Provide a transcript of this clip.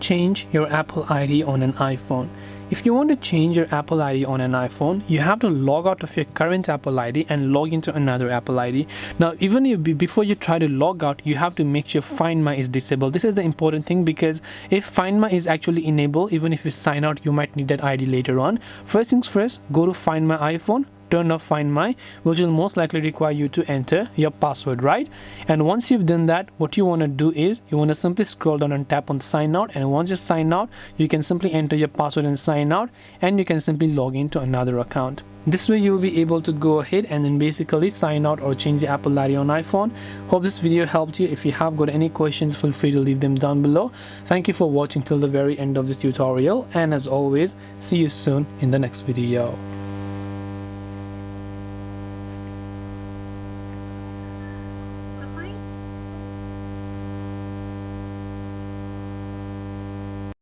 change your Apple ID on an iPhone. If you want to change your Apple ID on an iPhone, you have to log out of your current Apple ID and log into another Apple ID. Now, even if, before you try to log out, you have to make sure Find My is disabled. This is the important thing, because if Find My is actually enabled, even if you sign out, you might need that ID later on. First things first, go to Find My iPhone, turn off Find My, which will most likely require you to enter your password, right? And once you've done that, what you want to do is you want to simply scroll down and tap on sign out, and once you sign out, you can simply enter your password and sign out, and you can simply log into another account. This way you'll be able to go ahead and then basically sign out or change the Apple ID on iPhone. Hope this video helped you. If you have got any questions, feel free to leave them down below. Thank you for watching till the very end of this tutorial, and as always, see you soon in the next video.